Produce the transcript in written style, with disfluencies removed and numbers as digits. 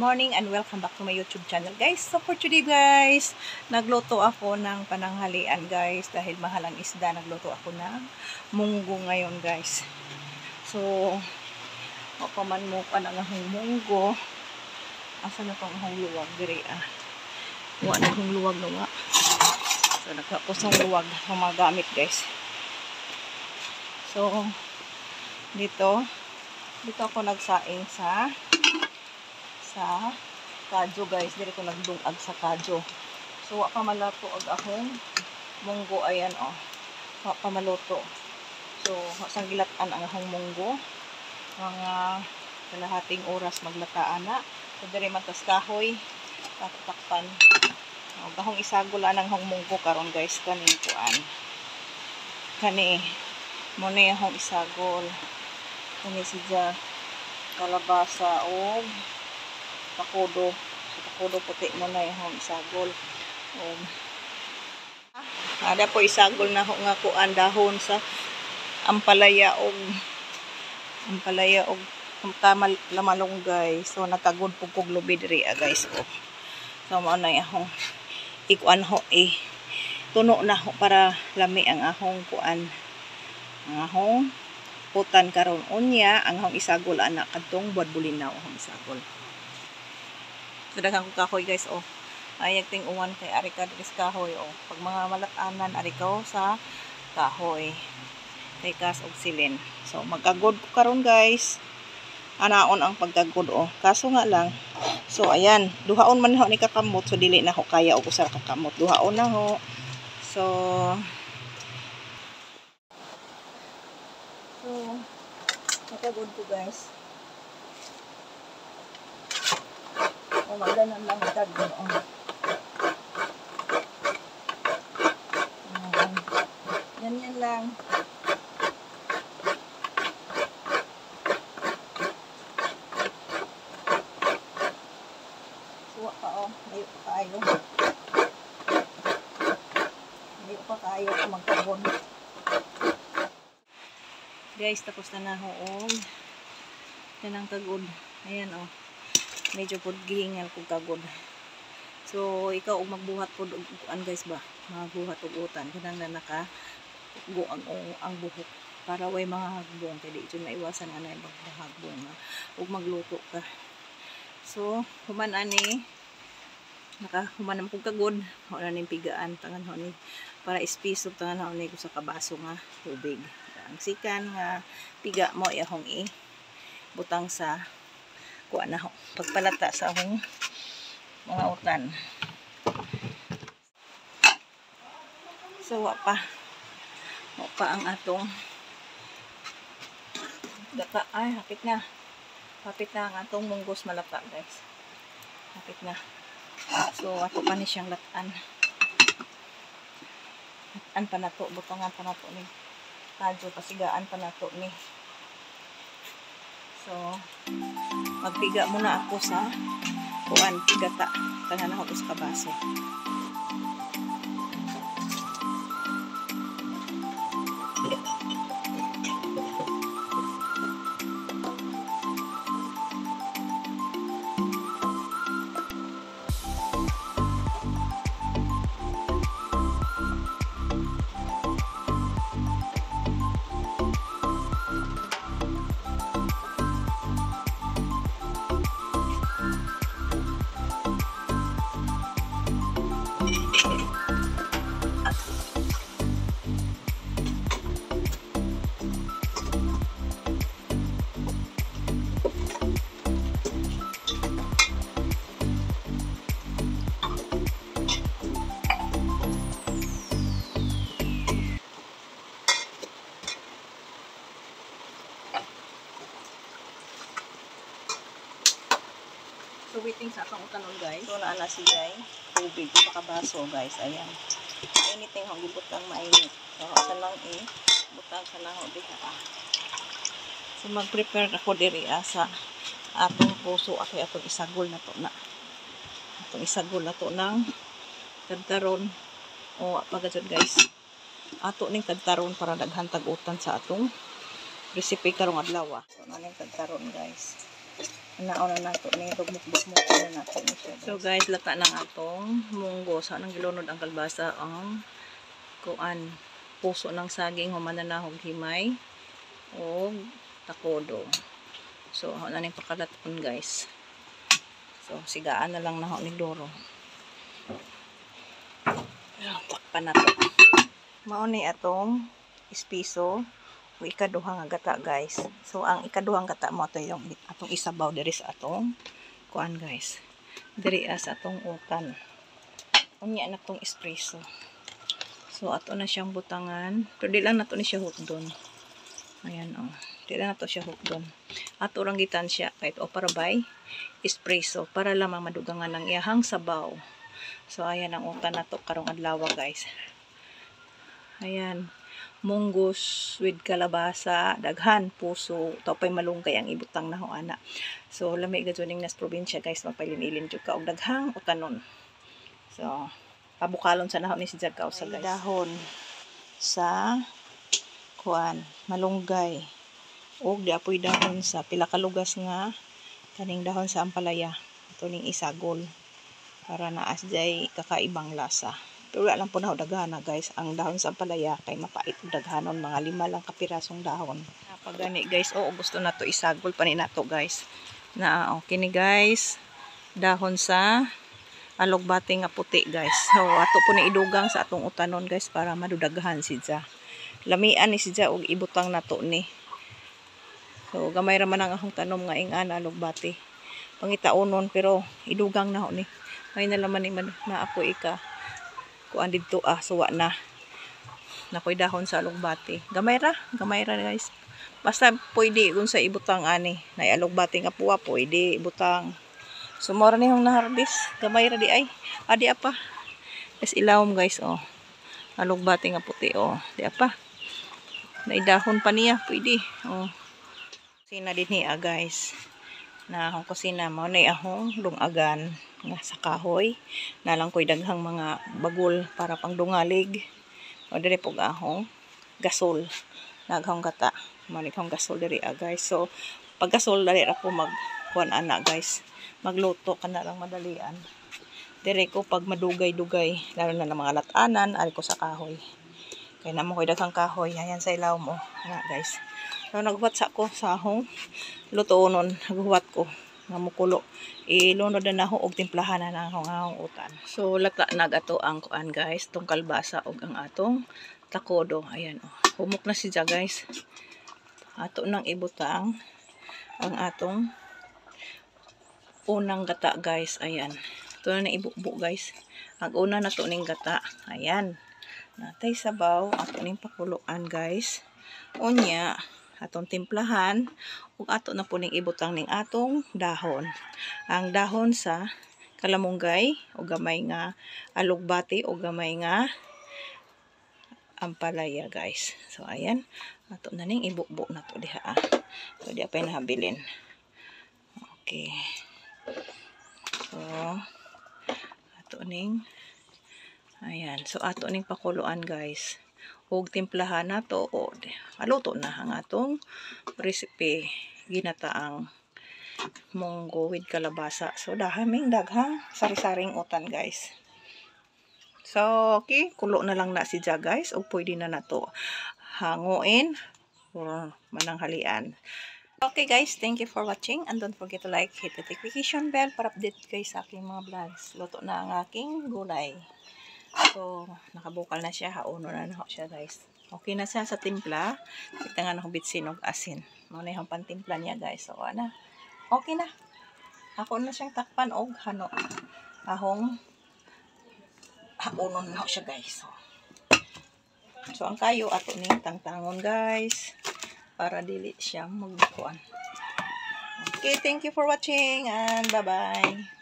morning and welcome back to my YouTube channel guys. So for today guys, nagluto ako ng pananghalian guys. Dahil mahal ang isda, nagluto ako ng munggo ngayon guys. So, paman mo pa ng ahong munggo. Asa na itong ahong luwag? Diri Huwa na ahong luwag na nga. So, nagkapusong luwag ng mga gamit guys. So, dito ako nagsaing sa kadyo guys. Dito ko nagdungag sa kadyo. So, wa pa malato ag ahong munggo. Ayan o. Wa pa maluto. So, sang gilatan ang ahong munggo. Mga kalahating oras maglataan na. So, diri matas kahoy. Tatakpan. Gahong isagula ng ahong munggo karon guys. Kaning kuan. Kani. Muna ahong isagol. Kani siya kalabasa o takodo. So, takodo puti mo na yung isagol. Ada po isagol na nga kuan dahon sa ampalaya og tamal lamalunggay. So nakagud pugkog lubi diri guys. So mao na yung ikuan ho tuno na ho para lami ang ahong kuan. Ang ahong putan karon unya ang ahong isagol ana kadtong buad bulinaw ahong isagol. So daghang ko kahoy guys ayag ting uwan kay ari ka dis kahoy pag mga malatanan ari ko sa kahoy kay kas og silin. So magkagod ko karon guys. Anaon ang pagkagod kaso nga lang so ayan duhaon man ho ni kakamot so dili na ho kaya og usa ka kamot duhaon na ho. So magkagod ko guys. Maganan lang magkagod yan lang. Suwa pa layo pa kayo. Layo pa kayo magkagod. Guys, tapos na nahoon. Yan ang kagod. Ayan medyo pod gihingal ko kagod. So ikaw magbuhat pod og guys ba? Magbuhat og utan kanang na naka ang buhok para way mga hagbong kay di jud maiwasan anay maghagbong ug magluto ka. So human ani human ko kagod wala ning pigaan tangan ho ni para ispiso tangan ho ni sa kabaso nga tubig. Ang sikan nga piga mo ihong butang sa kuan na ho pagpalata sa ahong mga utan. So wa pa ang atong data hapit na ang atong munggos malata guys. Hapit na. So ato pa ni siyang latan pa nato butangan pa nato ni kadyo pasigaan pa nato ni. So magpiga muna ako sa kuan pigata tanan ako sa kabaso. So waiting sa akong utanon guys. So naana siya tubig sa kabaso guys. Ayan. Anything hong gibutang mainit. So sa lang butang sa naho diha. So mag-prepare ako diri sa atong puso ako'y atong isagol na to na. Atong isagol na to ng tagtaron pagajud guys. Ato ning tagtaron para daghan tag-utan sa atong recipe karong adlaw. So naning tagtaron guys. nauna nato ni tugmok-bukmok na nato ni siya. So guys, lata ng atong munggo. Sa nang gilunod ang kalbasa ang kuan puso ng saging human na nahog himay o takodo. So ako na ning pakalaton guys. So sigaan na lang naho ni Doro. Takpan na to. Mao ni atong espiso o ikaduhang gata guys. So ang ikaduhang gata mo to yung atong isabaw diri sa atong kuan guys. Diri sa atong utan. Unya na tong espresso. So ato na siyang butangan. Pero di lang nato ni siya hukdon. Ayan oh. Di lang nato siya hukdon. Ato lang gitan siya kahit o para bay espresso para lamang madugangan ng iyahang sabaw. So ayan ang utan nato karong adlaw guys. Ayan. Munggos with kalabasa, daghan, puso, tapay malunggay ang ibutang na ho ana. So lami gadyoning nas probinsya guys, magpailin-ilin jud ka og daghang utanon. So pabukalon sa naho ni si Jagkaw sa guys. Dahon sa kuan, malunggay. Og di apoy dahon sa pila ka lugas nga kaning dahon sa ampalaya. Ito ning isagol para naas jay kakaibang lasa. Pero wala lang po na daghana guys. Ang dahon sa ampalaya kay mapait ug daghanon, mga 5 lang kapirasong dahon. Pag gani guys, gusto na to isagol pa ni nato guys. Na okay ni guys, dahon sa alugbati nga puti guys. So ato po ni idugang sa atong utanon guys para madudaghan sidya. Lamian ni sidya og ibutang nato ni. So gamay ra man ang akong tanom nga ing-ana alugbati. Pangitaunon pero idugang na ho ni. May nalaman ni na ako ika kuan didto suwa na. Nakoy dahon sa alugbati. Gamay ra guys. Basta pwede kung sa ibutang ani. Nay alugbati nga puwa pwede ibutang. Sumora ni hong na-harvest. Gamay ra di ay. Adi apa. Is ilawom guys oh. Alugbati nga puti oh. Di apa. Naidahon pa niya pwede oh. Kusina din niya guys. Na akong kusina mo na ahong dungagan nga sa kahoy. Nalang ko'y daghang mga bagol para pang dungalig. O diri po ahong gasol. Naghang gata. Manik hong gasol diri guys. So pag gasol diri ra po magkuan ana guys. Magluto ka na lang madalian. Diri ko pag madugay-dugay. Lalo na ng mga latanan. Ari ko sa kahoy. Kaya naman ko'y daghang kahoy. Ayan sa ilaw mo. Ana guys. So naghuwat sa ko sa ahong lutuonon. Naghuwat ko. Nga mukulo. Ilunod na naho og timplahan na akong utan. So lata nagato ang kuan guys, tong kalbasa og ang atong takodo. Ayan oh. Humok na siya guys. Ato nang ibutang ang atong unang gata guys. Ayan. Ito na ibubo guys. Ang una na to ning gata. Ayan. Natay sabaw ato ning pakuluan guys. Unya atong timplahan ug ato na po ning ibutang ning atong dahon. Ang dahon sa kalamunggay o gamay nga alugbati o gamay nga ampalaya guys. So ayan, ato na ning ibukbuk na to diha. So di apay nahabilin. Okay. So ato ning ayan, so ato ning pakuluan guys. Ug timplahan nato o maluto na ang atong recipe ginataang munggo with kalabasa. So daghang sari-saring utan guys. So okay, kulo na lang na siya guys o pwede na nato hanguin or mananghalian. Okay guys, thank you for watching and don't forget to like, hit the notification bell para update guys sa aking mga vlogs. Luto na ang aking gulay. So, nakabukal na siya. Hauno na ako siya guys. Okay na siya sa timpla. Kita nga nakong bitsin og asin. Muna yung pantimpla niya guys. So, ana. Okay na. Ako na siyang takpan og hano. Ahong haunon na siya guys. So, ang kayo ato ning tangtangon guys. Para dili siya magbukuan. Okay, thank you for watching and bye-bye.